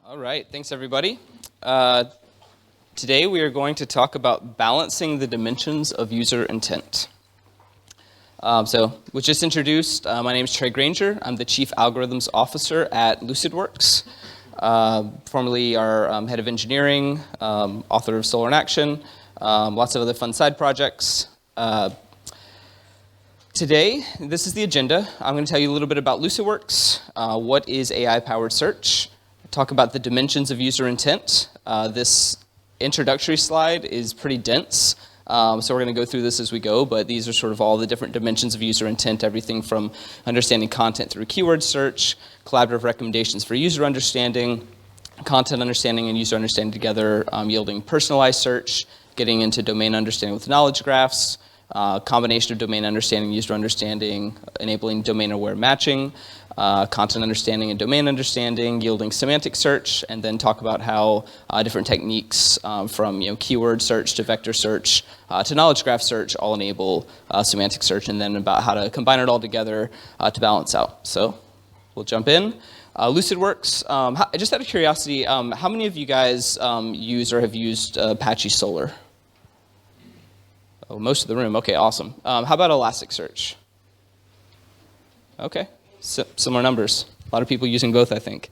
All right, thanks everybody. Today we are going to talk about balancing the dimensions of user intent. Was just introduced. My name is Trey Grainger. I'm the Chief Algorithms Officer at Lucidworks, formerly our head of engineering, author of Solar in Action, lots of other fun side projects. Today, this is the agenda. I'm going to tell you a little bit about Lucidworks, what is AI-powered search, talk about the dimensions of user intent. This introductory slide is pretty dense, so we're going to go through this as we go, but these are sort of all the different dimensions of user intent, everything from understanding content through keyword search, collaborative recommendations for user understanding, content understanding and user understanding together, yielding personalized search, getting into domain understanding with knowledge graphs, combination of domain understanding, user understanding, enabling domain-aware matching, content understanding and domain understanding, yielding semantic search, and then talk about how different techniques from keyword search to vector search to knowledge graph search all enable semantic search, and then about how to combine it all together to balance out. So we'll jump in. Lucidworks, just out of curiosity, how many of you guys use or have used Apache Solar? Oh, most of the room. Okay, awesome. How about Elasticsearch? Okay, similar numbers. A lot of people using both, I think.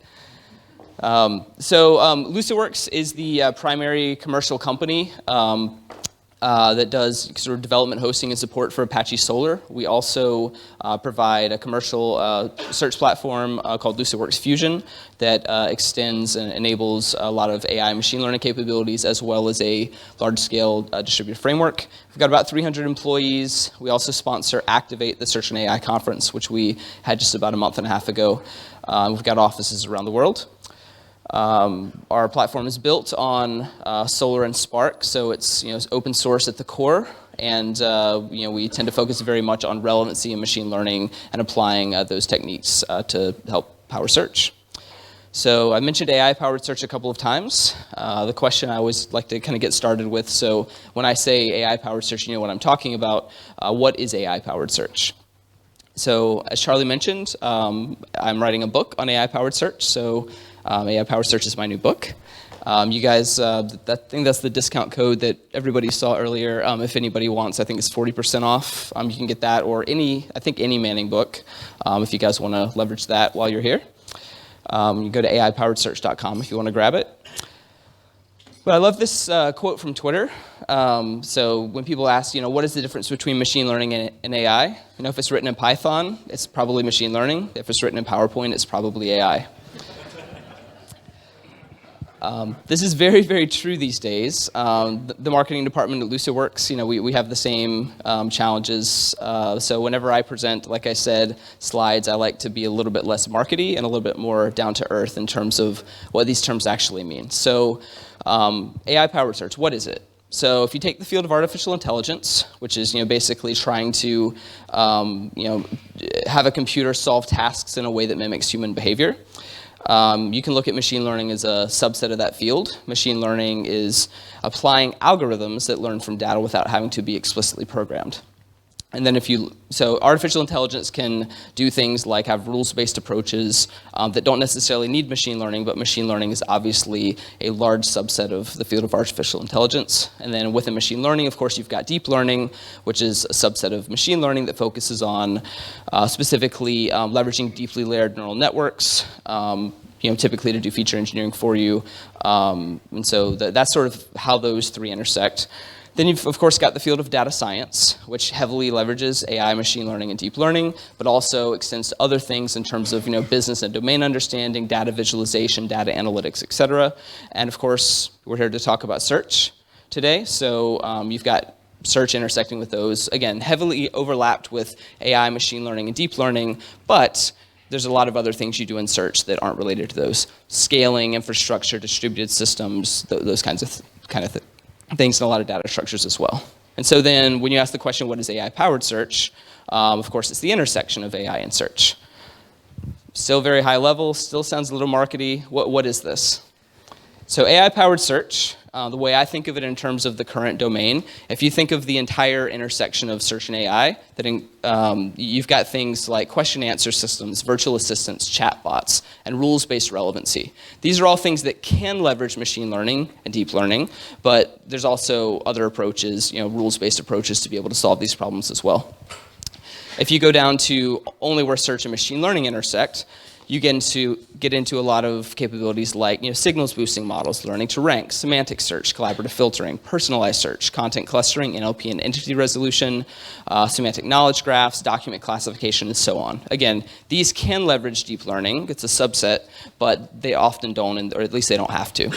Lucidworks is the primary commercial company that does sort of development, hosting, and support for Apache Solar. We also provide a commercial search platform called Lucidworks Fusion that extends and enables a lot of AI and machine learning capabilities, as well as a large-scale distributed framework. We've got about 300 employees. We also sponsor Activate, the Search and AI conference, which we had just about a month and a half ago. We've got offices around the world. Our platform is built on Solar and Spark, so it's open source at the core, and we tend to focus very much on relevancy and machine learning and applying those techniques to help power search. So I mentioned AI-powered search a couple of times. The question I always like to kind of get started with, so when I say AI-powered search, you know what I'm talking about. What is AI-powered search? So as Charlie mentioned, I'm writing a book on AI-powered search, so AI-powered search is my new book. You guys, I think that's the discount code that everybody saw earlier. If anybody wants, I think it's 40% off. You can get that, or any Manning book, if you guys want to leverage that while you're here. You go to aipoweredsearch.com if you want to grab it. But I love this quote from Twitter. So when people ask, what is the difference between machine learning and AI? If it's written in Python, it's probably machine learning. If it's written in PowerPoint, it's probably AI. This is very, very true these days. The marketing department at Lucidworks, we have the same challenges. So whenever I present, like I said, slides, I like to be a little bit less markety and a little bit more down to earth in terms of what these terms actually mean. So AI-powered search, what is it? So if you take the field of artificial intelligence, which is basically trying to have a computer solve tasks in a way that mimics human behavior. You can look at machine learning as a subset of that field. Machine learning is applying algorithms that learn from data without having to be explicitly programmed. And then so artificial intelligence can do things like have rules-based approaches that don't necessarily need machine learning, but machine learning is obviously a large subset of the field of artificial intelligence. And then within machine learning, of course, you've got deep learning, which is a subset of machine learning that focuses on specifically leveraging deeply layered neural networks, typically to do feature engineering for you. And so that's sort of how those three intersect. Then you've, of course, got the field of data science, which heavily leverages AI, machine learning, and deep learning, but also extends to other things in terms of business and domain understanding, data visualization, data analytics, et cetera. And, of course, we're here to talk about search today. So you've got search intersecting with those, again, heavily overlapped with AI, machine learning, and deep learning, but there's a lot of other things you do in search that aren't related to those. Scaling, infrastructure, distributed systems, those kinds of things, and a lot of data structures as well. And so then when you ask the question, what is AI-powered search? Of course, it's the intersection of AI and search. Still very high level, still sounds a little markety. What is this? So AI-powered search the way I think of it in terms of the current domain, if you think of the entire intersection of search and AI, you've got things like question answer systems, virtual assistants, chatbots, and rules-based relevancy. These are all things that can leverage machine learning and deep learning, but there's also other approaches, rules-based approaches to be able to solve these problems as well. If you go down to only where search and machine learning intersect, you get into a lot of capabilities like signals boosting models, learning to rank, semantic search, collaborative filtering, personalized search, content clustering, NLP and entity resolution, semantic knowledge graphs, document classification, and so on. Again, these can leverage deep learning. It's a subset, but they often don't, or at least they don't have to.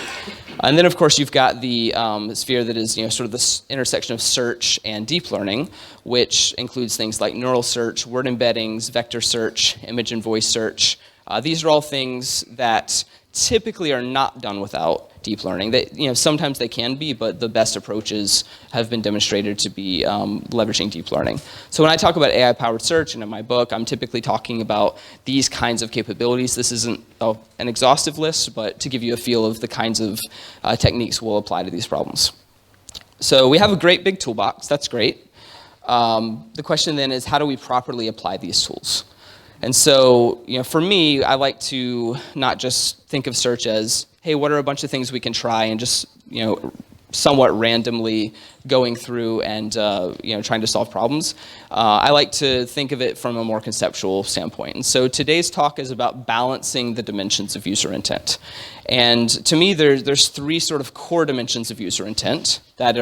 And then, of course, you've got the sphere that is sort of this intersection of search and deep learning, which includes things like neural search, word embeddings, vector search, image and voice search. These are all things that typically are not done without deep learning. Sometimes they can be, but the best approaches have been demonstrated to be leveraging deep learning. So when I talk about AI-powered search, and in my book, I'm typically talking about these kinds of capabilities. This isn't an exhaustive list, but to give you a feel of the kinds of techniques we'll apply to these problems. So we have a great big toolbox. That's great. The question then is, how do we properly apply these tools? And so, for me, I like to not just think of search as, hey, what are a bunch of things we can try, and just, somewhat randomly going through and, trying to solve problems. I like to think of it from a more conceptual standpoint. And so today's talk is about balancing the dimensions of user intent. And to me, there's three sort of core dimensions of user intent that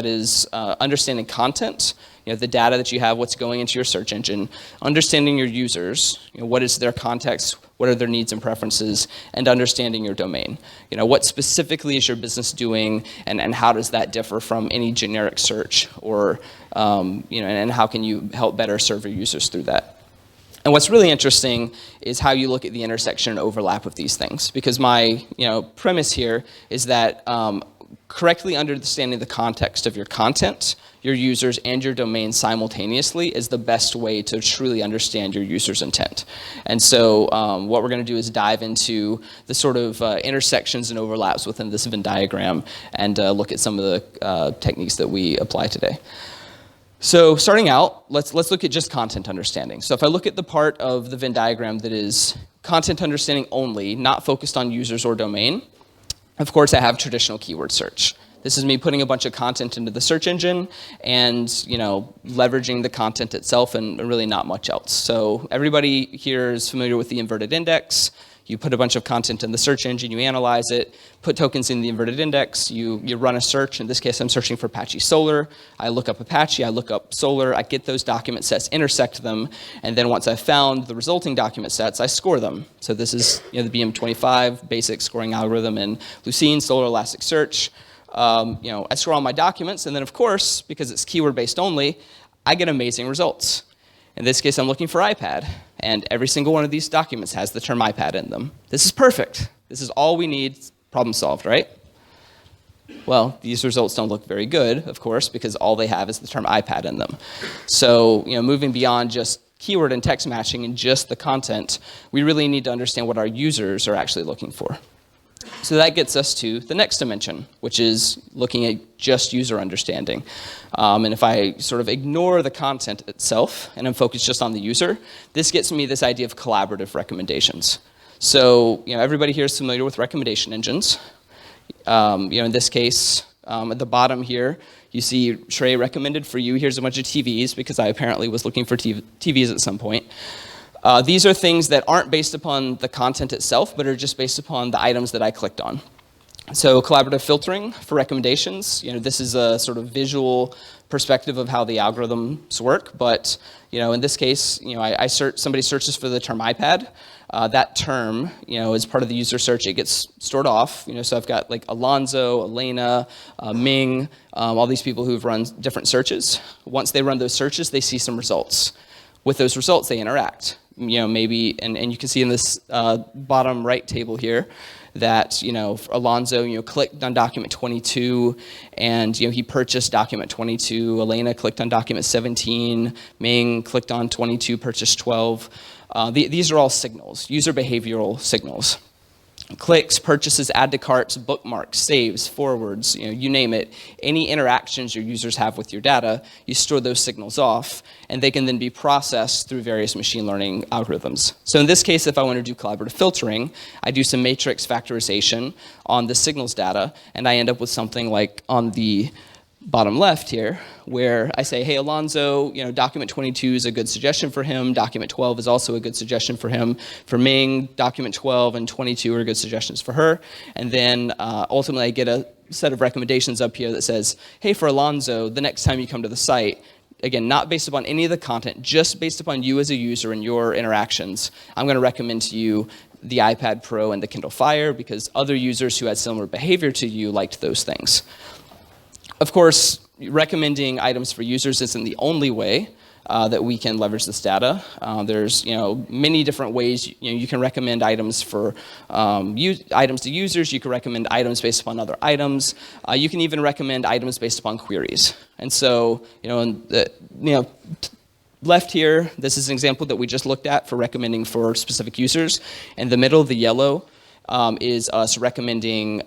is understanding content, the data that you have, what's going into your search engine, understanding your users, what is their context, what are their needs and preferences, and understanding your domain. What specifically is your business doing, and how does that differ from any generic search, or and how can you help better serve your users through that? And what's really interesting is how you look at the intersection and overlap of these things, because my premise here is that correctly understanding the context of your content, your users, and your domain simultaneously is the best way to truly understand your user's intent. And so what we're going to do is dive into the sort of intersections and overlaps within this Venn diagram, and look at some of the techniques that we apply today. So starting out, let's look at just content understanding. So if I look at the part of the Venn diagram that is content understanding only, not focused on users or domain, of course I have traditional keyword search. This is me putting a bunch of content into the search engine and leveraging the content itself, and really not much else. So everybody here is familiar with the inverted index. You put a bunch of content in the search engine, you analyze it, put tokens in the inverted index, you run a search. In this case, I'm searching for Apache Solar. I look up Apache, I look up Solar, I get those document sets, intersect them, and then once I've found the resulting document sets, I score them. So this is the BM25 basic scoring algorithm in Lucene, Solar Elasticsearch. I score all my documents, and then of course, because it's keyword-based only, I get amazing results. In this case, I'm looking for iPad, and every single one of these documents has the term iPad in them. This is perfect. This is all we need, problem solved, right? Well, these results don't look very good, of course, because all they have is the term iPad in them. So, moving beyond just keyword and text matching and just the content, we really need to understand what our users are actually looking for. So that gets us to the next dimension, which is looking at just user understanding. And if I sort of ignore the content itself and I'm focused just on the user, this gets me this idea of collaborative recommendations. So everybody here is familiar with recommendation engines. In this case, at the bottom here, you see Trey recommended for you. Here's a bunch of TVs, because I apparently was looking for TVs at some point. These are things that aren't based upon the content itself, but are just based upon the items that I clicked on. So collaborative filtering for recommendations, this is a sort of visual perspective of how the algorithms work, but in this case, somebody searches for the term iPad. That term, is part of the user search. It gets stored off. So I've got like Alonzo, Elena, Ming, all these people who've run different searches. Once they run those searches, they see some results. With those results, they interact. Maybe, and you can see in this bottom right table here that, Alonzo, clicked on document 22, and, he purchased document 22. Elena clicked on document 17. Ming clicked on 22, purchased 12. These are all signals, user behavioral signals. clicks, purchases, add to carts, bookmarks, saves, forwards, you name it. Any interactions your users have with your data, you store those signals off, and they can then be processed through various machine learning algorithms. So in this case, if I want to do collaborative filtering, I do some matrix factorization on the signals data, and I end up with something like on the bottom left here, where I say, hey, Alonzo, document 22 is a good suggestion for him. Document 12 is also a good suggestion for him. For Ming, document 12 and 22 are good suggestions for her. And then ultimately I get a set of recommendations up here that says, hey, for Alonzo, the next time you come to the site, again, not based upon any of the content, just based upon you as a user and your interactions, I'm going to recommend to you the iPad Pro and the Kindle Fire because other users who had similar behavior to you liked those things. Of course, recommending items for users isn't the only way that we can leverage this data. There's many different ways. You can recommend items for items to users. You can recommend items based upon other items. You can even recommend items based upon queries. And so, left here, this is an example that we just looked at for recommending for specific users. In the middle, the yellow is us recommending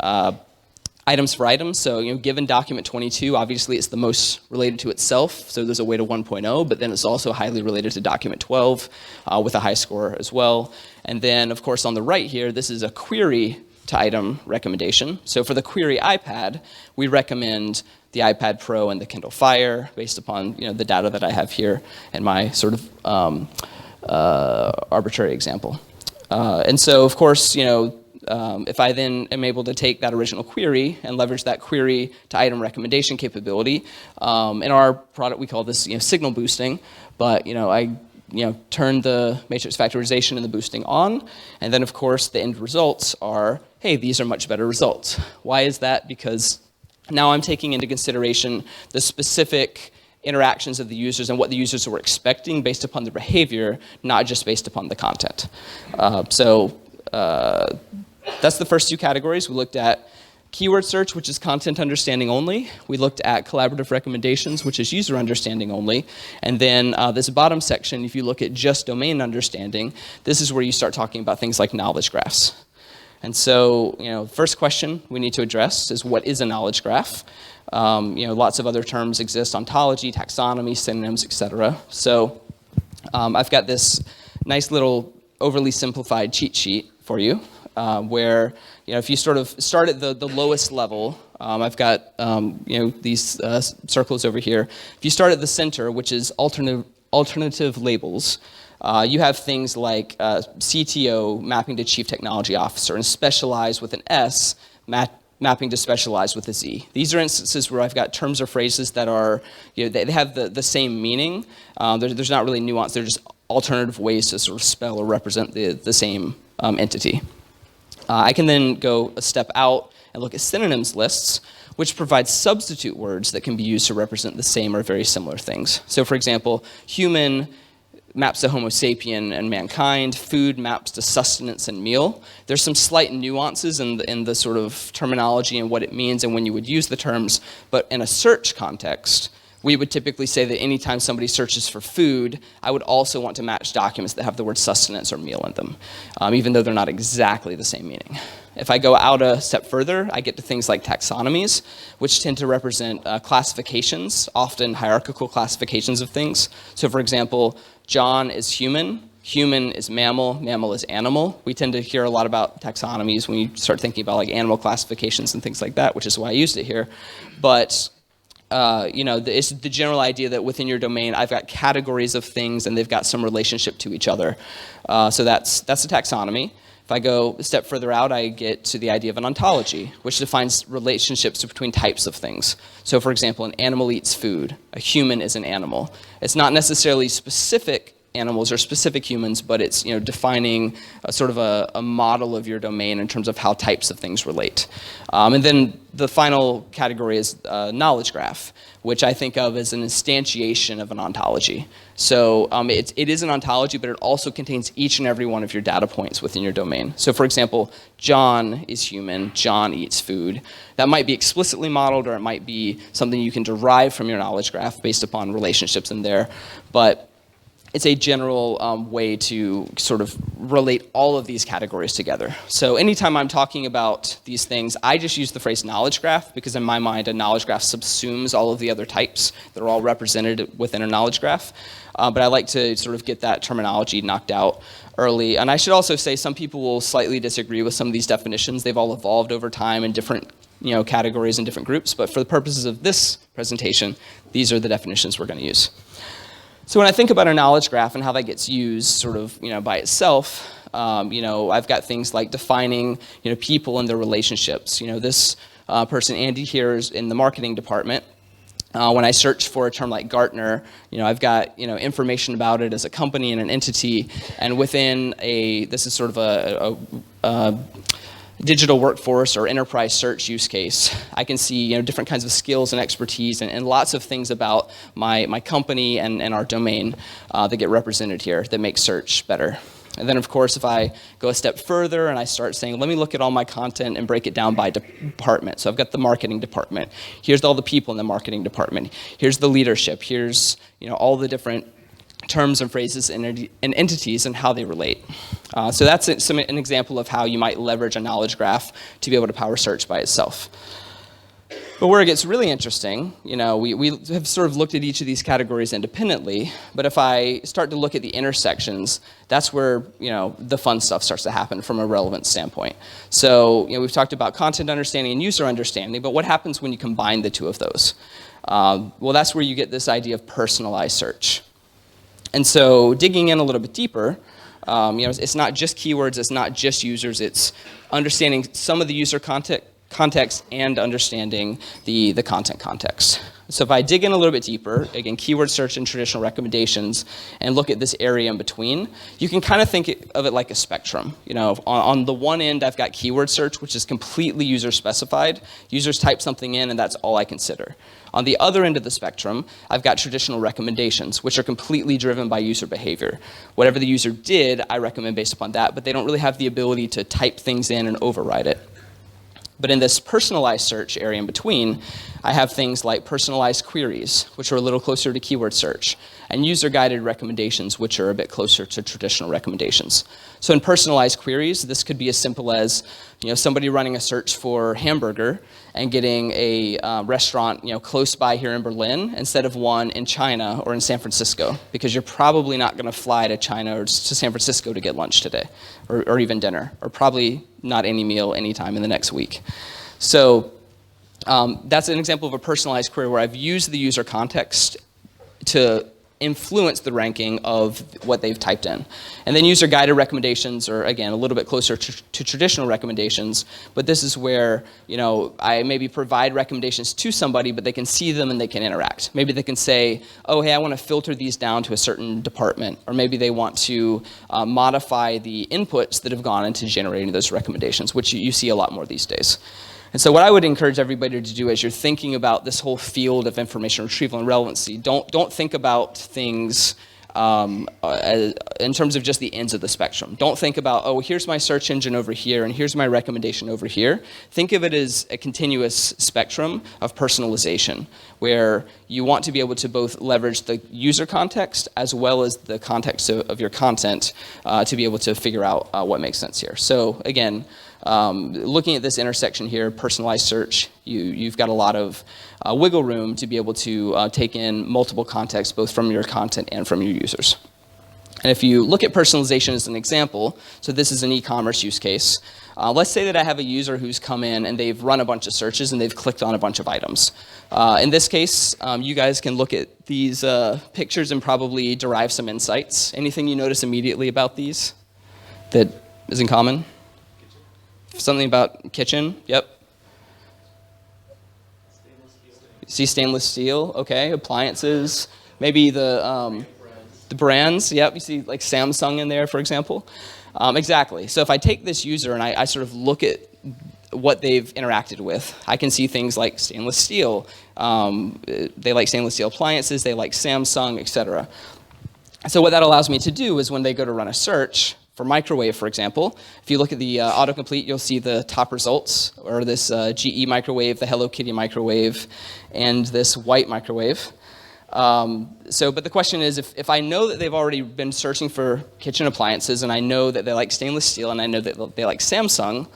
items for items. So, given document 22, obviously it's the most related to itself. So there's a weight of 1.0, but then it's also highly related to document 12 with a high score as well. And then, of course, on the right here, this is a query to item recommendation. So for the query iPad, we recommend the iPad Pro and the Kindle Fire based upon the data that I have here in my sort of arbitrary example. And so, of course, if I then am able to take that original query and leverage that query to item recommendation capability, in our product we call this signal boosting, but I turn the matrix factorization and the boosting on, and then of course the end results are, hey, these are much better results. Why is that? Because now I'm taking into consideration the specific interactions of the users and what the users were expecting based upon their behavior, not just based upon the content. That's the first two categories. We looked at keyword search, which is content understanding only. We looked at collaborative recommendations, which is user understanding only. And then this bottom section, if you look at just domain understanding, this is where you start talking about things like knowledge graphs. And so, first question we need to address is what is a knowledge graph? Lots of other terms exist: ontology, taxonomy, synonyms, etc. So I've got this nice little overly simplified cheat sheet for you. Where if you sort of start at the lowest level, I've got these circles over here. If you start at the center, which is alternative labels, you have things like CTO mapping to Chief Technology Officer and specialized with an S mapping to specialized with a Z. These are instances where I've got terms or phrases that are they have the same meaning. There's not really nuance. They're just alternative ways to sort of spell or represent the same entity. I can then go a step out and look at synonyms lists, which provide substitute words that can be used to represent the same or very similar things. So for example, human maps to Homo sapien and mankind, food maps to sustenance and meal. There's some slight nuances in the sort of terminology and what it means and when you would use the terms, but in a search context, we would typically say that anytime somebody searches for food, I would also want to match documents that have the word sustenance or meal in them, even though they're not exactly the same meaning. If I go out a step further, I get to things like taxonomies, which tend to represent classifications, often hierarchical classifications of things. So for example, John is human, human is mammal, mammal is animal. We tend to hear a lot about taxonomies when you start thinking about like animal classifications and things like that, which is why I used it here. But it's the general idea that within your domain, I've got categories of things and they've got some relationship to each other. So that's a taxonomy. If I go a step further out, I get to the idea of an ontology, which defines relationships between types of things. So for example, an animal eats food. A human is an animal. It's not necessarily specific animals or specific humans, but it's defining sort of a model of your domain in terms of how types of things relate. And then the final category is knowledge graph, which I think of as an instantiation of an ontology. So it is an ontology, but it also contains each and every one of your data points within your domain. So for example, John is human, John eats food. That might be explicitly modeled, or it might be something you can derive from your knowledge graph based upon relationships in there. But it's a general way to sort of relate all of these categories together. So anytime I'm talking about these things, I just use the phrase knowledge graph because in my mind, a knowledge graph subsumes all of the other types that are all represented within a knowledge graph. But I like to sort of get that terminology knocked out early. And I should also say some people will slightly disagree with some of these definitions. They've all evolved over time in different categories and different groups. But for the purposes of this presentation, these are the definitions we're going to use. So when I think about a knowledge graph and how that gets used sort of, by itself, I've got things like defining, people and their relationships. This person, Andy, here is in the marketing department. When I search for a term like Gartner, I've got, information about it as a company and an entity, and within this is sort of a digital workforce or enterprise search use case, I can see different kinds of skills and expertise and lots of things about my company and our domain that get represented here that make search better. And then, of course, if I go a step further and I start saying, let me look at all my content and break it down by department. So I've got the marketing department. Here's all the people in the marketing department. Here's the leadership. Here's all the different terms and phrases and entities and how they relate. So that's an example of how you might leverage a knowledge graph to be able to power search by itself. But where it gets really interesting, we have sort of looked at each of these categories independently, but if I start to look at the intersections, that's where, the fun stuff starts to happen from a relevance standpoint. So, we've talked about content understanding and user understanding, but what happens when you combine the two of those? Well, that's where you get this idea of personalized search. And so digging in a little bit deeper, it's not just keywords, it's not just users, it's understanding some of the user context and understanding the content context. So if I dig in a little bit deeper, again, keyword search and traditional recommendations, and look at this area in between, you can kind of think of it like a spectrum. On the one end, I've got keyword search, which is completely user specified. Users type something in, and that's all I consider. On the other end of the spectrum, I've got traditional recommendations, which are completely driven by user behavior. Whatever the user did, I recommend based upon that, but they don't really have the ability to type things in and override it. But in this personalized search area in between, I have things like personalized queries, which are a little closer to keyword search, and user-guided recommendations, which are a bit closer to traditional recommendations. So in personalized queries, this could be as simple as somebody running a search for hamburger and getting a restaurant close by here in Berlin instead of one in China or in San Francisco, because you're probably not going to fly to China or to San Francisco to get lunch today, or even dinner, or probably not any meal anytime in the next week. So that's an example of a personalized query where I've used the user context to influence the ranking of what they've typed in. And then user-guided recommendations are, again, a little bit closer to traditional recommendations, but this is where, I maybe provide recommendations to somebody, but they can see them and they can interact. Maybe they can say, oh, hey, I want to filter these down to a certain department, or maybe they want to modify the inputs that have gone into generating those recommendations, which you see a lot more these days. And so what I would encourage everybody to do as you're thinking about this whole field of information retrieval and relevancy, don't think about things in terms of just the ends of the spectrum. Don't think about, oh, here's my search engine over here and here's my recommendation over here. Think of it as a continuous spectrum of personalization where you want to be able to both leverage the user context as well as the context of your content to be able to figure out what makes sense here. So again, looking at this intersection here, personalized search, you've got a lot of wiggle room to be able to take in multiple contexts, both from your content and from your users. And if you look at personalization as an example, so this is an e-commerce use case. Let's say that I have a user who's come in and they've run a bunch of searches and they've clicked on a bunch of items. In this case, you guys can look at these pictures and probably derive some insights. Anything you notice immediately about these that is in common? Something about kitchen, yep. See stainless steel, okay. Appliances, maybe the brands, yep. You see like Samsung in there, for example. Exactly. So if I take this user and I sort of look at what they've interacted with, I can see things like stainless steel. They like stainless steel appliances, they like Samsung, etc. So what that allows me to do is when they go to run a search, for microwave, for example, if you look at the autocomplete, you'll see the top results, or this GE microwave, the Hello Kitty microwave, and this white microwave. But the question is, if I know that they've already been searching for kitchen appliances, and I know that they like stainless steel, and I know that they like Samsung,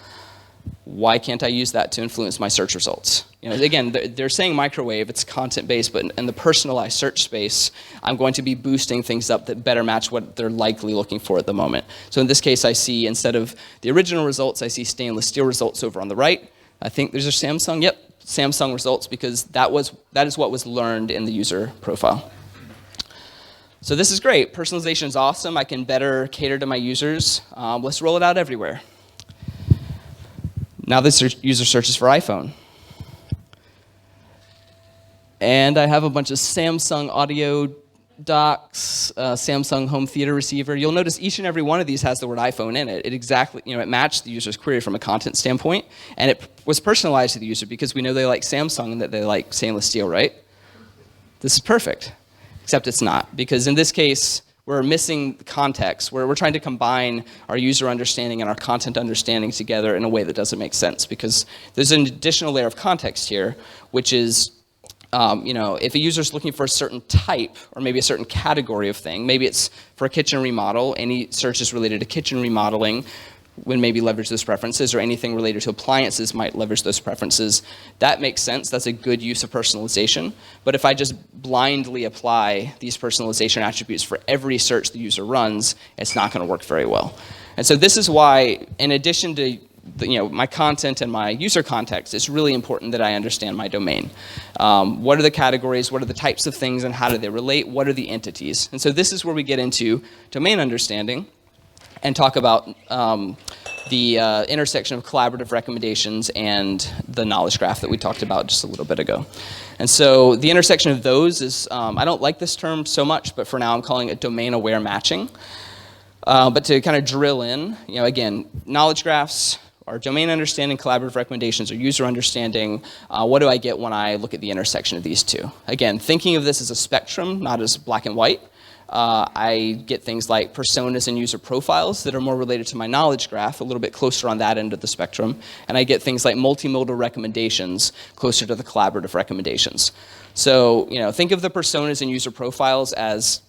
why can't I use that to influence my search results? Again, they're saying microwave, it's content-based, but in the personalized search space, I'm going to be boosting things up that better match what they're likely looking for at the moment. So in this case, I see, instead of the original results, I see stainless steel results over on the right. I think there's a Samsung, yep, Samsung results, because that is what was learned in the user profile. So this is great. Personalization is awesome. I can better cater to my users. Let's roll it out everywhere. Now this user searches for iPhone. And I have a bunch of Samsung audio docks, Samsung home theater receiver. You'll notice each and every one of these has the word iPhone in it. It exactly, it matched the user's query from a content standpoint, and it was personalized to the user because we know they like Samsung and that they like stainless steel, right? This is perfect, except it's not, because in this case, we're missing context. We're trying to combine our user understanding and our content understanding together in a way that doesn't make sense, because there's an additional layer of context here, which is if a user's looking for a certain type or maybe a certain category of thing, maybe it's for a kitchen remodel, any searches related to kitchen remodeling would maybe leverage those preferences, or anything related to appliances might leverage those preferences. That makes sense. That's a good use of personalization. But if I just blindly apply these personalization attributes for every search the user runs, it's not going to work very well. And so this is why, in addition to my content and my user context, it's really important that I understand my domain. What are the categories? What are the types of things? And how do they relate? What are the entities? And so this is where we get into domain understanding and talk about the intersection of collaborative recommendations and the knowledge graph that we talked about just a little bit ago. And so the intersection of those is, I don't like this term so much, but for now I'm calling it domain-aware matching. But to kind of drill in, again, knowledge graphs, our domain understanding, collaborative recommendations, or user understanding. What do I get when I look at the intersection of these two? Again, thinking of this as a spectrum, not as black and white. I get things like personas and user profiles that are more related to my knowledge graph, a little bit closer on that end of the spectrum. And I get things like multimodal recommendations closer to the collaborative recommendations. So, think of the personas and user profiles as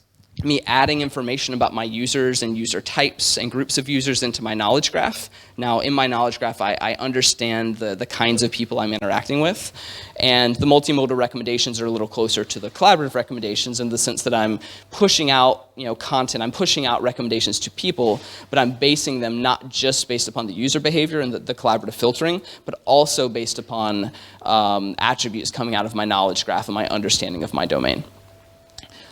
me adding information about my users and user types and groups of users into my knowledge graph. Now, in my knowledge graph, I understand the kinds of people I'm interacting with. And the multimodal recommendations are a little closer to the collaborative recommendations in the sense that I'm pushing out content, I'm pushing out recommendations to people, but I'm basing them not just based upon the user behavior and the collaborative filtering, but also based upon attributes coming out of my knowledge graph and my understanding of my domain.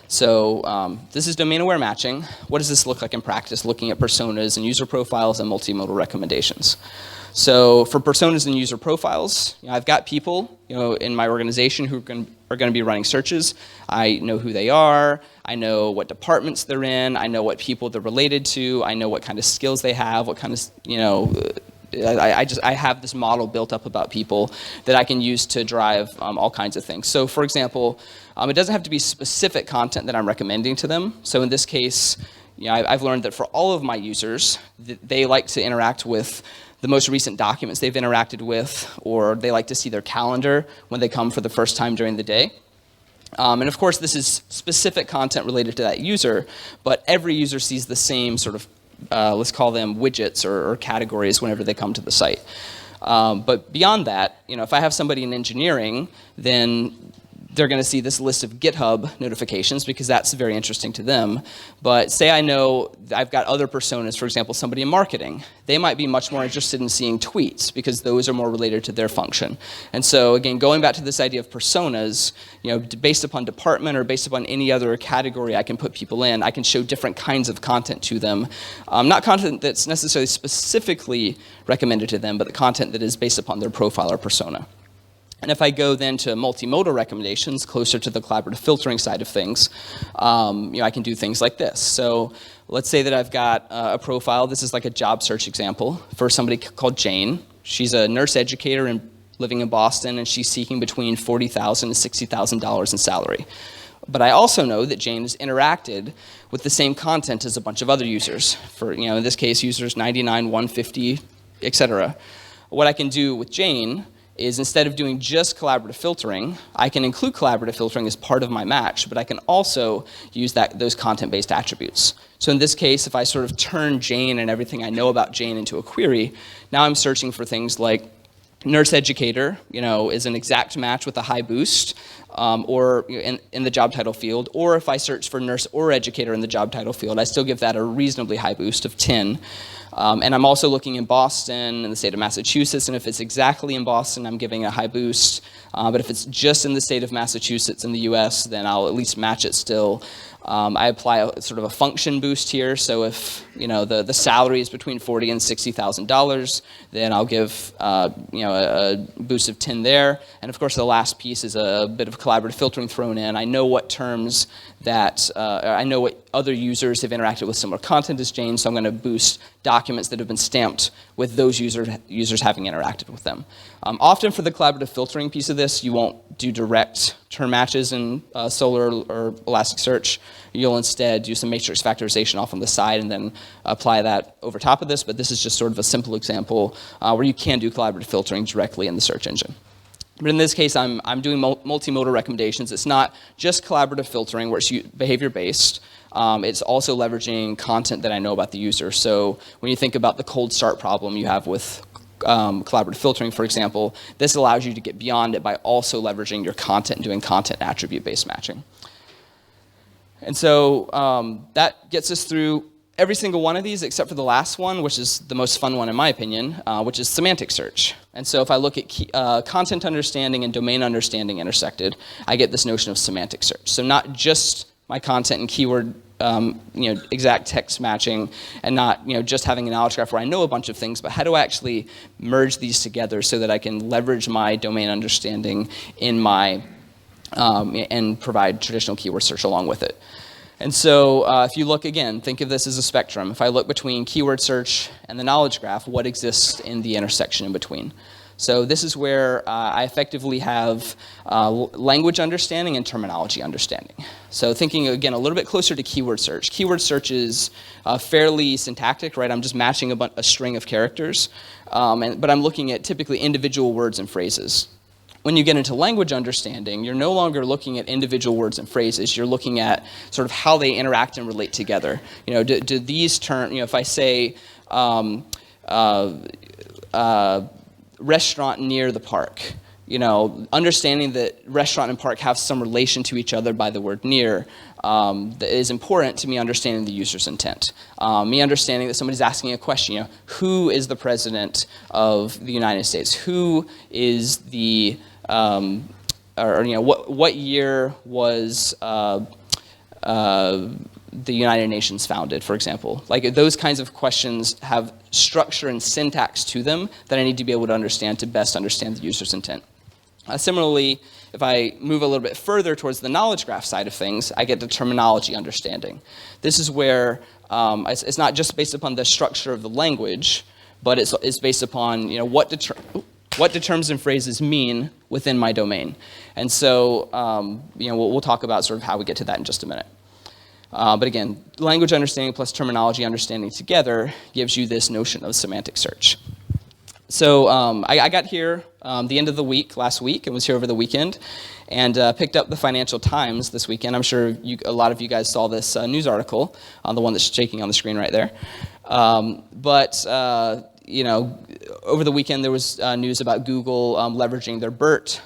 So this is domain-aware matching. What does this look like in practice, looking at personas and user profiles and multimodal recommendations? So for personas and user profiles, I've got people in my organization who are going to be running searches. I know who they are. I know what departments they're in. I know what people they're related to. I know what kind of skills they have, what kind of, I have this model built up about people that I can use to drive all kinds of things. So for example, it doesn't have to be specific content that I'm recommending to them. So in this case, I've learned that for all of my users, they like to interact with the most recent documents they've interacted with, or they like to see their calendar when they come for the first time during the day. And of course, this is specific content related to that user, but every user sees the same sort of let's call them widgets or categories whenever they come to the site. But beyond that, if I have somebody in engineering, then they're going to see this list of GitHub notifications because that's very interesting to them. But say I know I've got other personas, for example, somebody in marketing. They might be much more interested in seeing tweets because those are more related to their function. And so again, going back to this idea of personas, based upon department or based upon any other category I can put people in, I can show different kinds of content to them. Not content that's necessarily specifically recommended to them, but the content that is based upon their profile or persona. And if I go then to multimodal recommendations, closer to the collaborative filtering side of things, I can do things like this. So let's say that I've got a profile. This is like a job search example for somebody called Jane. She's a nurse educator and living in Boston, and she's seeking between $40,000 and $60,000 in salary. But I also know that Jane has interacted with the same content as a bunch of other users. For in this case, users 99, 150, etc. What I can do with Jane is instead of doing just collaborative filtering, I can include collaborative filtering as part of my match, but I can also use those content-based attributes. So in this case, if I sort of turn Jane and everything I know about Jane into a query, now I'm searching for things like nurse educator, is an exact match with a high boost, or in the job title field. Or if I search for nurse or educator in the job title field, I still give that a reasonably high boost of 10. And I'm also looking in Boston, in the state of Massachusetts, and if it's exactly in Boston, I'm giving a high boost. But if it's just in the state of Massachusetts in the US, then I'll at least match it still. I apply sort of a function boost here, so if the salary is between $40,000 and $60,000, then I'll give a boost of 10 there. And of course, the last piece is a bit of collaborative filtering thrown in. I know what terms that I know what other users have interacted with similar content as Jane, so I'm going to boost documents that have been stamped with those users having interacted with them. Often for the collaborative filtering piece of this, you won't do direct term matches in Solr or Elasticsearch. You'll instead do some matrix factorization off on the side and then apply that over top of this, but this is just sort of a simple example where you can do collaborative filtering directly in the search engine. But in this case, I'm doing multimodal recommendations. It's not just collaborative filtering where it's behavior-based. It's also leveraging content that I know about the user. So when you think about the cold start problem you have with collaborative filtering, for example, this allows you to get beyond it by also leveraging your content and doing content attribute-based matching. And so that gets us through every single one of these except for the last one, which is the most fun one in my opinion, which is semantic search. And so if I look at content understanding and domain understanding intersected, I get this notion of semantic search. So not just my content and keyword exact text matching, and not just having a knowledge graph where I know a bunch of things, but how do I actually merge these together so that I can leverage my domain understanding in my and provide traditional keyword search along with it. And so if you look again, think of this as a spectrum. If I look between keyword search and the knowledge graph, what exists in the intersection in between? So this is where I effectively have language understanding and terminology understanding. So thinking again a little bit closer to keyword search. Keyword search is fairly syntactic, right? I'm just matching a string of characters, but I'm looking at typically individual words and phrases. When you get into language understanding, you're no longer looking at individual words and phrases. You're looking at sort of how they interact and relate together. Do these terms, if I say restaurant near the park, understanding that restaurant and park have some relation to each other by the word near that is important to me understanding the user's intent. Me understanding that somebody's asking a question, who is the president of the United States? Who is the, what year was the United Nations founded, for example? Like those kinds of questions have structure and syntax to them that I need to be able to understand to best understand the user's intent. Similarly, if I move a little bit further towards the knowledge graph side of things, I get the terminology understanding. This is where it's not just based upon the structure of the language, but it's based upon what do terms and phrases mean within my domain. And so we'll talk about sort of how we get to that in just a minute. But again, language understanding plus terminology understanding together gives you this notion of semantic search. So I got here the end of the week, last week, and was here over the weekend, and picked up the Financial Times this weekend. I'm sure a lot of you guys saw this news article, the one that's shaking on the screen right there. Over the weekend there was news about Google leveraging their BERT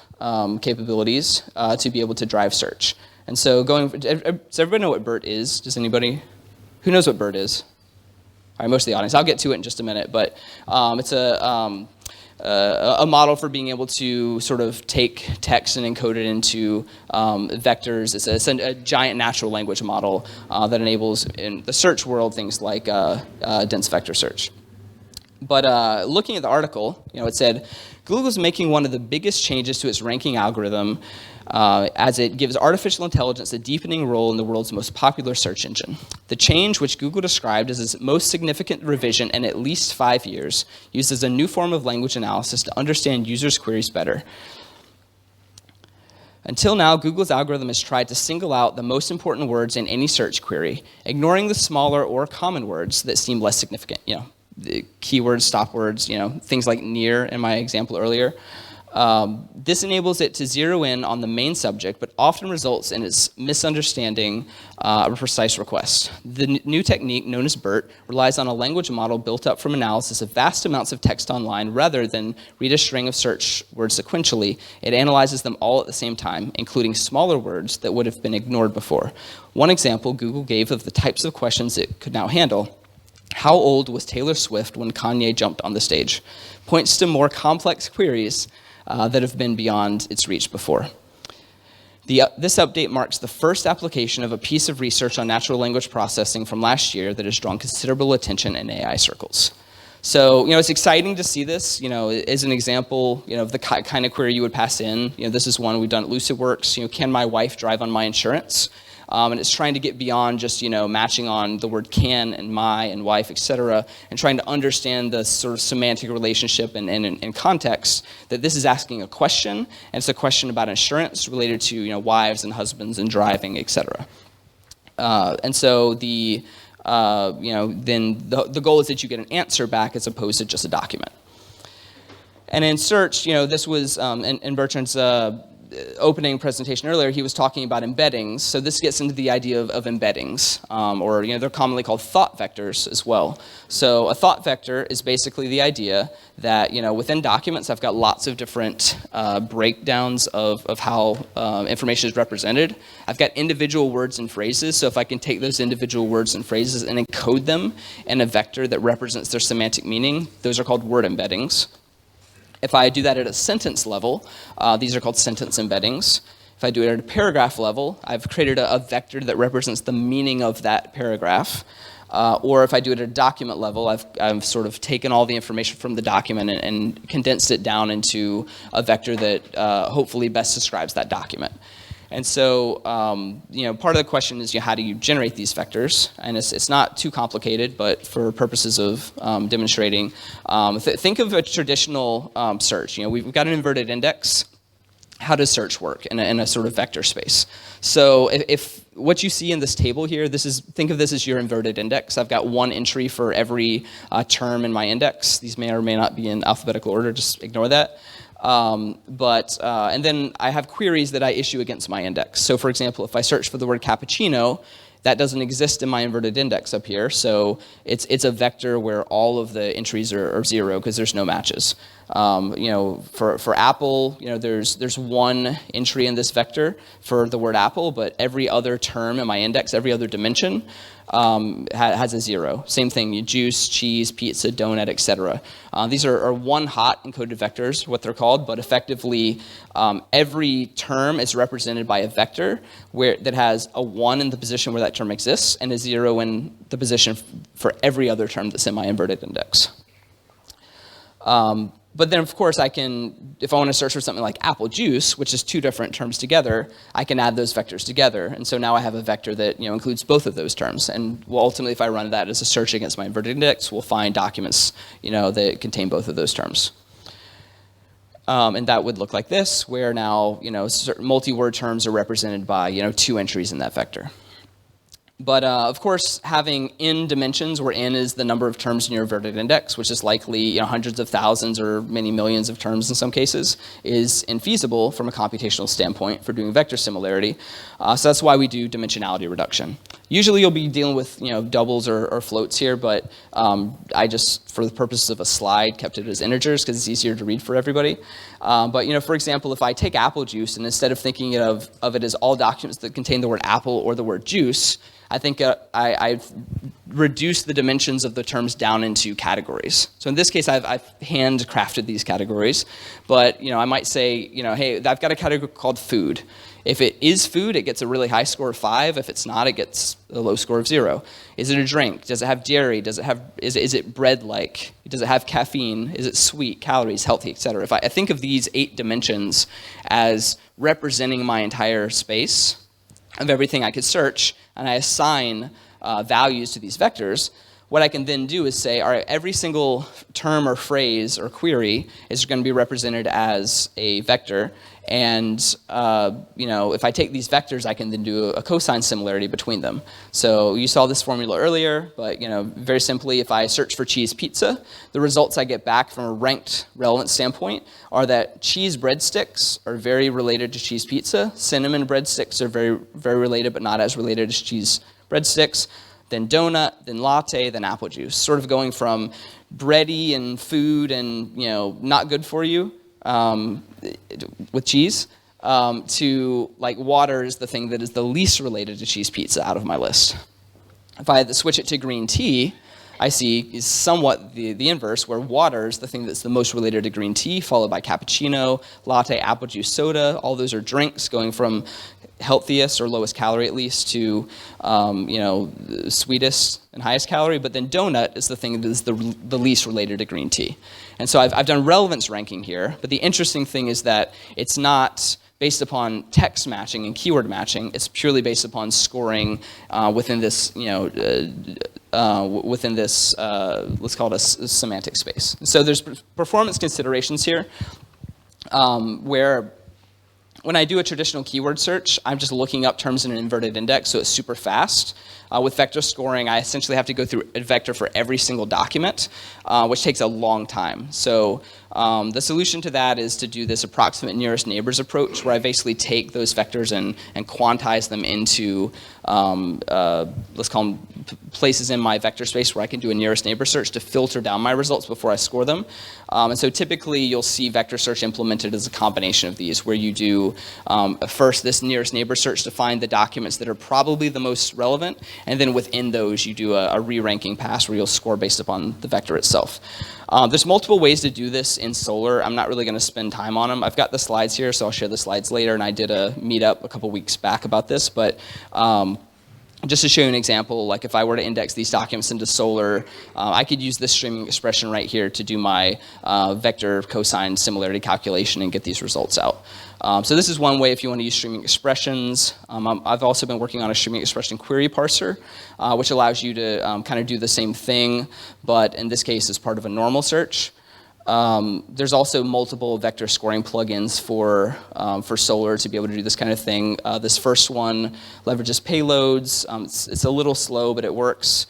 capabilities to be able to drive search. And so does everybody know what BERT is? Does anybody? Who knows what BERT is? All right, most of the audience. I'll get to it in just a minute, but it's a model for being able to sort of take text and encode it into vectors. It's a giant natural language model that enables, in the search world, things like dense vector search. But looking at the article, it said, Google's making one of the biggest changes to its ranking algorithm as it gives artificial intelligence a deepening role in the world's most popular search engine. The change, which Google described as its most significant revision in at least 5 years, uses a new form of language analysis to understand users' queries better. Until now, Google's algorithm has tried to single out the most important words in any search query, ignoring the smaller or common words that seem less significant. The keywords, stop words, things like near in my example earlier. This enables it to zero in on the main subject, but often results in its misunderstanding a precise request. The new technique, known as BERT, relies on a language model built up from analysis of vast amounts of text online. Rather than read a string of search words sequentially, it analyzes them all at the same time, including smaller words that would have been ignored before. One example Google gave of the types of questions it could now handle: how old was Taylor Swift when Kanye jumped on the stage? Points to more complex queries that have been beyond its reach before. This update marks the first application of a piece of research on natural language processing from last year that has drawn considerable attention in AI circles. So, it's exciting to see this, as an example, of the kind of query you would pass in. This is one we've done at LucidWorks. Can my wife drive on my insurance? And it's trying to get beyond just, matching on the word can and my and wife, et cetera, and trying to understand the sort of semantic relationship and context that this is asking a question, and it's a question about insurance related to, wives and husbands and driving, et cetera. And so then the goal is that you get an answer back as opposed to just a document. And in search, this was in Bertrand's opening presentation earlier, he was talking about embeddings. So this gets into the idea of embeddings, or they're commonly called thought vectors as well. So a thought vector is basically the idea that within documents, I've got lots of different breakdowns of how information is represented. I've got individual words and phrases. So if I can take those individual words and phrases and encode them in a vector that represents their semantic meaning, those are called word embeddings. If I do that at a sentence level, these are called sentence embeddings. If I do it at a paragraph level, I've created a vector that represents the meaning of that paragraph. Or if I do it at a document level, I've sort of taken all the information from the document and condensed it down into a vector that hopefully best describes that document. And so, part of the question is, how do you generate these vectors? And it's not too complicated, but for purposes of demonstrating, think of a traditional search. We've got an inverted index. How does search work in a sort of vector space? So if what you see in this table here, think of this as your inverted index. I've got one entry for every term in my index. These may or may not be in alphabetical order. Just ignore that. And then I have queries that I issue against my index. So for example, if I search for the word cappuccino, that doesn't exist in my inverted index up here. So it's a vector where all of the entries are zero because there's no matches. For apple, there's one entry in this vector for the word apple, but every other term in my index, every other dimension, has a zero. Same thing, juice, cheese, pizza, donut, etc. These are one-hot encoded vectors, what they're called, but effectively every term is represented by a vector that has a 1 in the position where that term exists and a 0 in the position for every other term that's in my inverted index. But then, of course, if I want to search for something like apple juice, which is two different terms together, I can add those vectors together. And so now I have a vector that includes both of those terms. And ultimately, if I run that as a search against my inverted index, we'll find documents that contain both of those terms. And that would look like this, where now multi-word terms are represented by 2 entries in that vector. But of course, having n dimensions, where n is the number of terms in your inverted index, which is likely hundreds of thousands or many millions of terms in some cases, is infeasible from a computational standpoint for doing vector similarity. So that's why we do dimensionality reduction. Usually you'll be dealing with doubles or floats here, but I just, for the purposes of a slide, kept it as integers because it's easier to read for everybody. But for example, if I take apple juice and instead of thinking of it as all documents that contain the word apple or the word juice, I think I've reduced the dimensions of the terms down into categories. So in this case, I've handcrafted these categories. But I might say, hey, I've got a category called food. If it is food, it gets a really high score of 5. If it's not, it gets a low score of 0. Is it a drink? Does it have dairy? Is it bread-like? Does it have caffeine? Is it sweet, calories, healthy, et cetera? If I think of these 8 dimensions as representing my entire space of everything I could search, and I assign values to these vectors, what I can then do is say, all right, every single term or phrase or query is going to be represented as a vector. And if I take these vectors, I can then do a cosine similarity between them. So you saw this formula earlier, but very simply, if I search for cheese pizza, the results I get back from a ranked relevance standpoint are that cheese breadsticks are very related to cheese pizza. Cinnamon breadsticks are very, very related, but not as related as cheese breadsticks. Then donut, then latte, then apple juice. Sort of going from bready and food and not good for you with cheese to like water is the thing that is the least related to cheese pizza out of my list. If I had to switch it to green tea, I see is somewhat the inverse, where water is the thing that's the most related to green tea, followed by cappuccino, latte, apple juice, soda. All those are drinks going from healthiest or lowest calorie at least to sweetest and highest calorie. But then donut is the thing that is the least related to green tea. And so I've done relevance ranking here, but the interesting thing is that it's not based upon text matching and keyword matching. It's purely based upon scoring within this let's call it a semantic space. So there's performance considerations here where when I do a traditional keyword search, I'm just looking up terms in an inverted index, so it's super fast. With vector scoring, I essentially have to go through a vector for every single document, which takes a long time. So the solution to that is to do this approximate nearest neighbors approach, where I basically take those vectors and quantize them into, let's call them places in my vector space where I can do a nearest neighbor search to filter down my results before I score them. And so typically you'll see vector search implemented as a combination of these, where you do first this nearest neighbor search to find the documents that are probably the most relevant, and then within those you do a re-ranking pass where you'll score based upon the vector itself. There's multiple ways to do this in Solr. I'm not really going to spend time on them. I've got the slides here, so I'll share the slides later, and I did a meetup a couple weeks back about this, but just to show you an example, like if I were to index these documents into Solr, I could use this streaming expression right here to do my vector cosine similarity calculation and get these results out. So this is one way if you want to use streaming expressions. I've also been working on a streaming expression query parser, which allows you to kind of do the same thing, but in this case as part of a normal search. There's also multiple vector scoring plugins for Solr to be able to do this kind of thing. This first one leverages payloads. It's a little slow, but it works.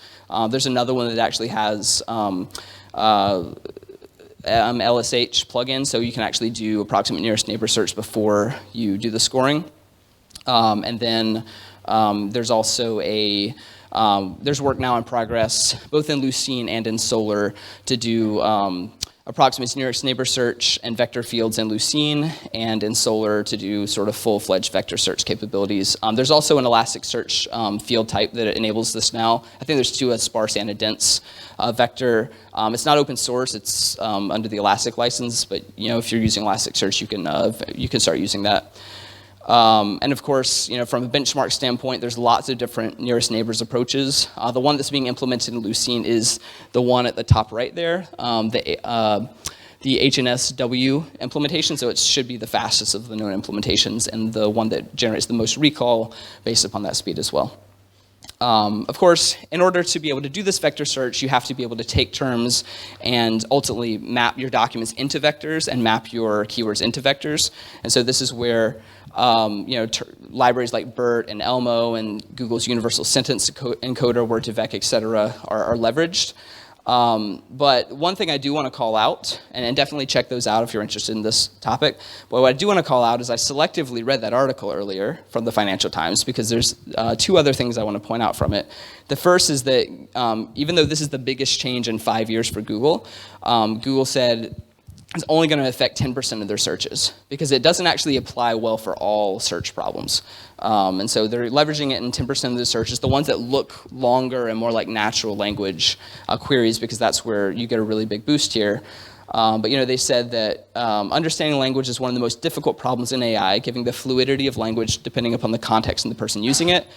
There's another one that actually has LSH plugin, so you can actually do approximate nearest neighbor search before you do the scoring. And then there's also there's work now in progress, both in Lucene and in Solr, to do approximate nearest neighbor search and vector fields in Lucene, and in Solr to do sort of full-fledged vector search capabilities. There's also an Elasticsearch field type that enables this now. I think there's two, a sparse and a dense vector. It's not open source, it's under the Elastic license, but if you're using Elasticsearch, you can start using that. And of course, from a benchmark standpoint, there's lots of different nearest neighbors approaches. The one that's being implemented in Lucene is the one at the top right there, the HNSW implementation, so it should be the fastest of the known implementations and the one that generates the most recall based upon that speed as well. Of course, in order to be able to do this vector search, you have to be able to take terms and ultimately map your documents into vectors and map your keywords into vectors. And so this is where libraries like BERT and Elmo and Google's universal sentence encoder, Word2Vec, et cetera, are leveraged. But one thing I do want to call out, and definitely check those out if you're interested in this topic, but what I do want to call out is I selectively read that article earlier from the Financial Times because there's two other things I want to point out from it. The first is that even though this is the biggest change in 5 years for Google, Google said it's only going to affect 10% of their searches because it doesn't actually apply well for all search problems. And so they're leveraging it in 10% of the searches, the ones that look longer and more like natural language queries, because that's where you get a really big boost here. But they said that understanding language is one of the most difficult problems in AI, given the fluidity of language depending upon the context and the person using it.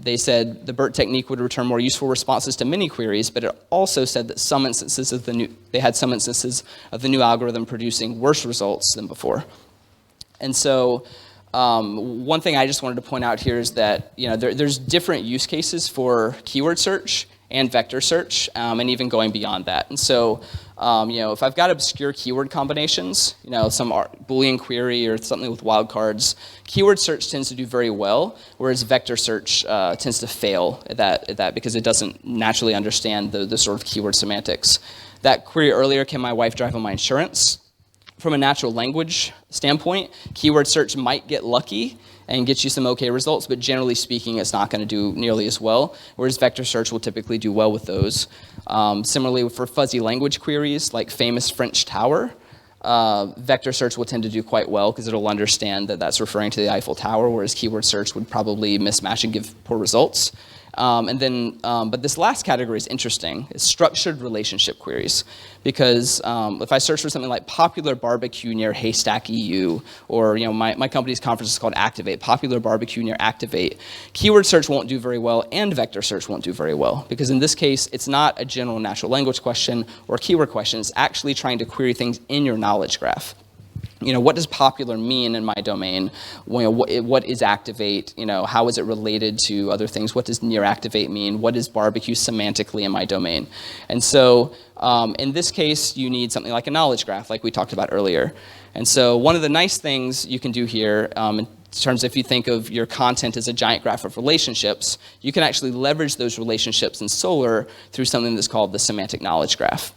They said the BERT technique would return more useful responses to many queries, but it also said that some instances of they had some instances of the new algorithm producing worse results than before. And so one thing I just wanted to point out here is that there's different use cases for keyword search and vector search, and even going beyond that. And so, if I've got obscure keyword combinations, some Boolean query or something with wildcards, keyword search tends to do very well, whereas vector search tends to fail at that because it doesn't naturally understand the sort of keyword semantics. That query earlier, can my wife drive on my insurance? From a natural language standpoint, keyword search might get lucky and get you some okay results, but generally speaking, it's not going to do nearly as well, whereas vector search will typically do well with those. Similarly, for fuzzy language queries like famous French tower, vector search will tend to do quite well because it'll understand that that's referring to the Eiffel Tower, whereas keyword search would probably mismatch and give poor results. But this last category is interesting. It's structured relationship queries, because if I search for something like popular barbecue near Haystack EU, or my company's conference is called Activate, popular barbecue near Activate, keyword search won't do very well, and vector search won't do very well, because in this case, it's not a general natural language question or keyword question. It's actually trying to query things in your knowledge graph. What does popular mean in my domain? What is Activate? How is it related to other things? What does near Activate mean? What is barbecue semantically in my domain? And so in this case, you need something like a knowledge graph, like we talked about earlier. And so one of the nice things you can do here, in terms of if you think of your content as a giant graph of relationships, you can actually leverage those relationships in Solr through something that's called the semantic knowledge graph.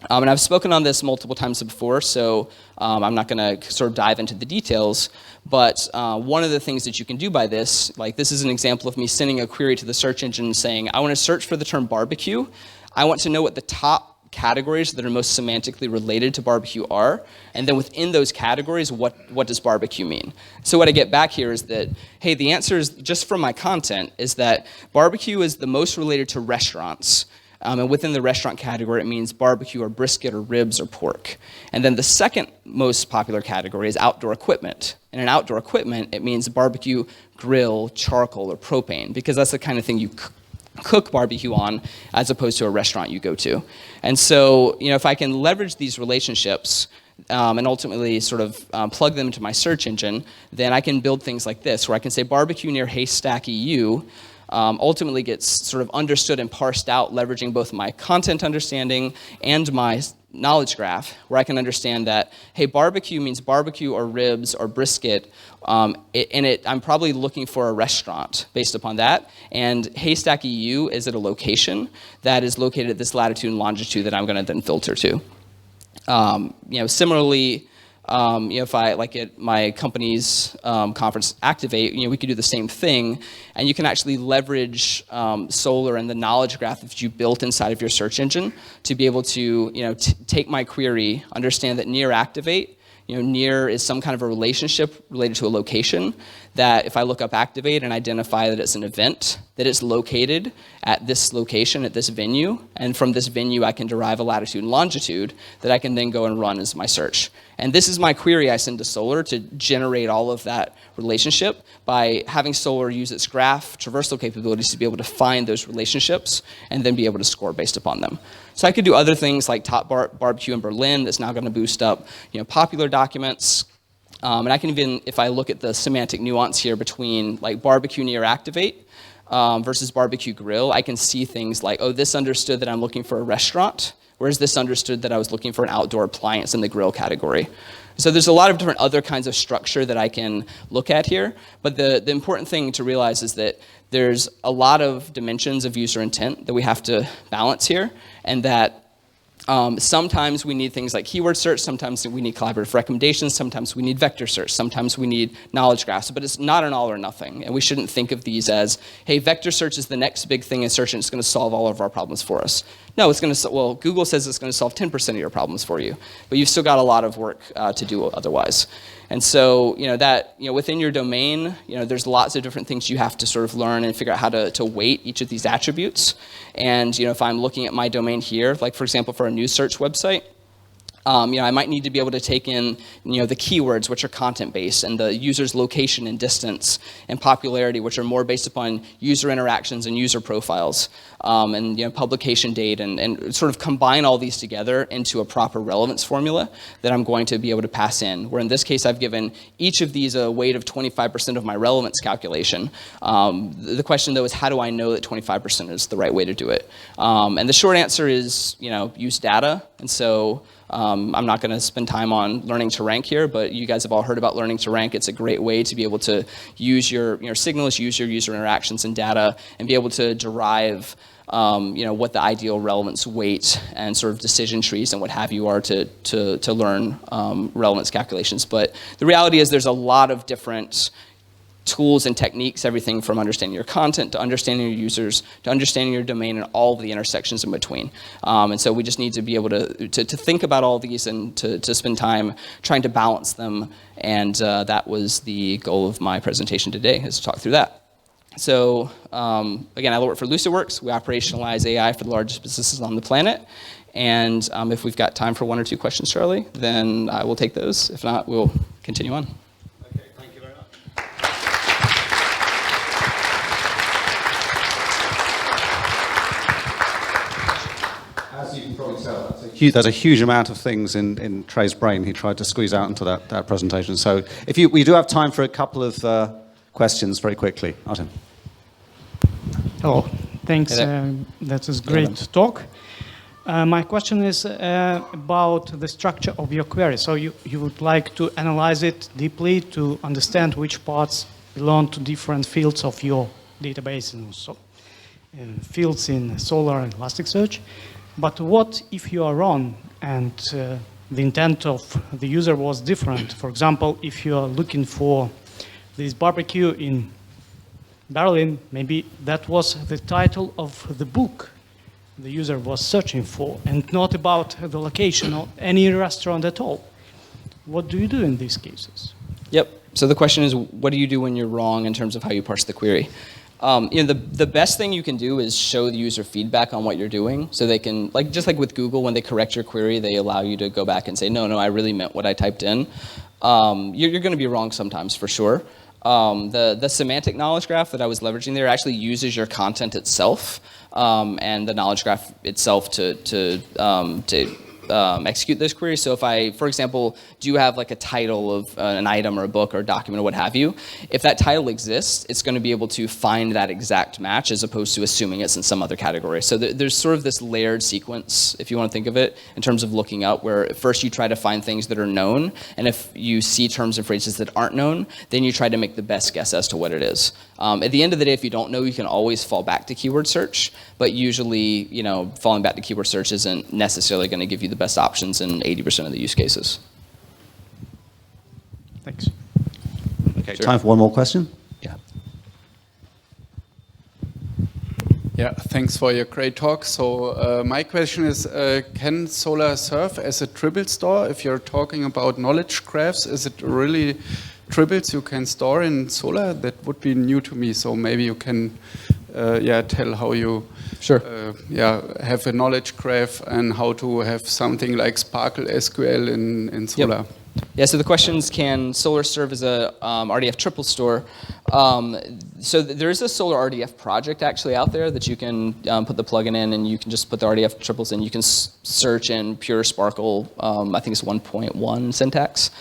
And I've spoken on this multiple times before, so I'm not going to sort of dive into the details, but one of the things that you can do by this, like this is an example of me sending a query to the search engine saying, I want to search for the term barbecue. I want to know what the top categories that are most semantically related to barbecue are, and then within those categories, what does barbecue mean? So what I get back here is that, hey, the answer is, just from my content, is that barbecue is the most related to restaurants. And within the restaurant category, it means barbecue or brisket or ribs or pork. And then the second most popular category is outdoor equipment. And in outdoor equipment, it means barbecue, grill, charcoal, or propane, because that's the kind of thing you cook barbecue on as opposed to a restaurant you go to. And so, if I can leverage these relationships and ultimately sort of plug them into my search engine, then I can build things like this, where I can say barbecue near Haystack EU, ultimately gets sort of understood and parsed out, leveraging both my content understanding and my knowledge graph, where I can understand that, hey, barbecue means barbecue or ribs or brisket, I'm probably looking for a restaurant based upon that, and Haystack EU is at a location that is located at this latitude and longitude that I'm going to then filter to. Similarly, if I, like at my company's conference, Activate, we could do the same thing, and you can actually leverage Solr and the knowledge graph that you built inside of your search engine to be able to, take my query, understand that near Activate, near is some kind of a relationship related to a location, that if I look up Activate and identify that it's an event, that it's located at this location, at this venue, and from this venue I can derive a latitude and longitude that I can then go and run as my search. And this is my query I send to Solr to generate all of that relationship by having Solr use its graph traversal capabilities to be able to find those relationships and then be able to score based upon them. So I could do other things like top barbecue in Berlin that's now going to boost up popular documents. And I can even, if I look at the semantic nuance here between like barbecue near Activate versus barbecue grill, I can see things like, oh, this understood that I'm looking for a restaurant, whereas this understood that I was looking for an outdoor appliance in the grill category. So there's a lot of different other kinds of structure that I can look at here, but the important thing to realize is that there's a lot of dimensions of user intent that we have to balance here, and that sometimes we need things like keyword search, sometimes we need collaborative recommendations, sometimes we need vector search, sometimes we need knowledge graphs, but it's not an all or nothing. And we shouldn't think of these as, hey, vector search is the next big thing in search and it's going to solve all of our problems for us. No, it's going to, well, Google says it's going to solve 10% of your problems for you, but you've still got a lot of work to do otherwise. And so, within your domain, there's lots of different things you have to sort of learn and figure out how to weight each of these attributes. And, if I'm looking at my domain here, like for example, for a news search website, I might need to be able to take in, the keywords, which are content-based, and the user's location and distance and popularity, which are more based upon user interactions and user profiles, and publication date, and sort of combine all these together into a proper relevance formula that I'm going to be able to pass in. Where in this case, I've given each of these a weight of 25% of my relevance calculation. The question, though, is how do I know that 25% is the right way to do it? And the short answer is, use data. And so I'm not going to spend time on learning to rank here, but you guys have all heard about learning to rank. It's a great way to be able to use your signals, use your user interactions and data, and be able to derive what the ideal relevance weight and sort of decision trees and what have you are to learn relevance calculations. But the reality is there's a lot of different tools and techniques, everything from understanding your content to understanding your users to understanding your domain and all of the intersections in between. And so we just need to be able to think about all these and to spend time trying to balance them. And that was the goal of my presentation today, is to talk through that. So again, I work for LucidWorks. We operationalize AI for the largest businesses on the planet. And if we've got time for one or two questions, Charlie, then I will take those. If not, we'll continue on. As you can probably tell, there's a huge amount of things in Trey's brain he tried to squeeze out into that presentation. So we do have time for a couple of questions very quickly. Artem. Hello, thanks. Hey that was great talk. My question is about the structure of your query. So you would like to analyze it deeply to understand which parts belong to different fields of your database, and also fields in Solr and Elasticsearch. But what if you are wrong and the intent of the user was different? For example, if you are looking for this barbecue in Berlin, maybe that was the title of the book the user was searching for and not about the location of any restaurant at all. What do you do in these cases? Yep. So the question is, what do you do when you're wrong in terms of how you parse the query? The best thing you can do is show the user feedback on what you're doing, so they can, just like with Google, when they correct your query, they allow you to go back and say, no, I really meant what I typed in. You're going to be wrong sometimes, for sure. The semantic knowledge graph that I was leveraging there actually uses your content itself and the knowledge graph itself to execute those queries. So if I, for example, do have a title of an item or a book or a document or what have you, if that title exists, it's going to be able to find that exact match as opposed to assuming it's in some other category. So there's sort of this layered sequence, if you want to think of it, in terms of looking up, where at first you try to find things that are known, and if you see terms and phrases that aren't known, then you try to make the best guess as to what it is. At the end of the day, if you don't know, you can always fall back to keyword search, but usually, falling back to keyword search isn't necessarily going to give you the best options in 80% of the use cases. Thanks. Okay, sure. Time for one more question. Yeah. Yeah, thanks for your great talk. So my question is, can Solr serve as a triple store? If you're talking about knowledge graphs, is it really triples you can store in Solr? That would be new to me. So maybe you can tell how you Sure. have a knowledge graph and how to have something like Sparkle SQL in Solr. Yep. Yeah, so the questions, can Solr serve as a RDF triple store? So there is a Solr RDF project actually out there that you can put the plugin in, and you can just put the RDF triples in. You can search in pure Sparkle, I think it's 1.1 syntax.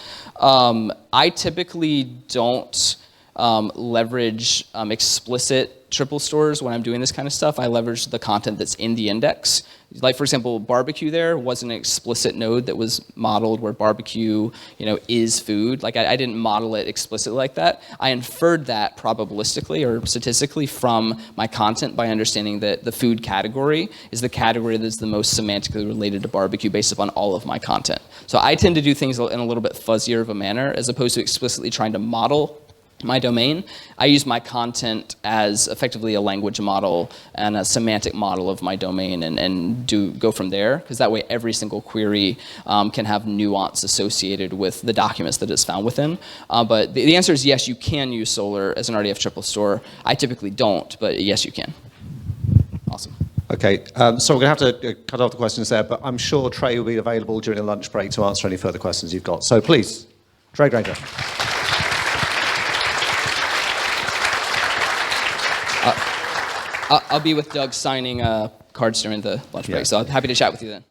I typically don't leverage explicit triple stores when I'm doing this kind of stuff. I leverage the content that's in the index. Like, for example, barbecue there was an explicit node that was modeled where barbecue, is food. I didn't model it explicitly like that. I inferred that probabilistically or statistically from my content by understanding that the food category is the category that's the most semantically related to barbecue based upon all of my content. So I tend to do things in a little bit fuzzier of a manner as opposed to explicitly trying to model my domain. I use my content as effectively a language model and a semantic model of my domain and go from there, because that way every single query can have nuance associated with the documents that it's found within. But the answer is yes, you can use Solr as an RDF triple store. I typically don't, but yes, you can. Awesome. Okay, so we're going to have to cut off the questions there, but I'm sure Trey will be available during the lunch break to answer any further questions you've got. So please, Trey Grainger. I'll be with Doug signing cards during the lunch break, so I'm happy to chat with you then.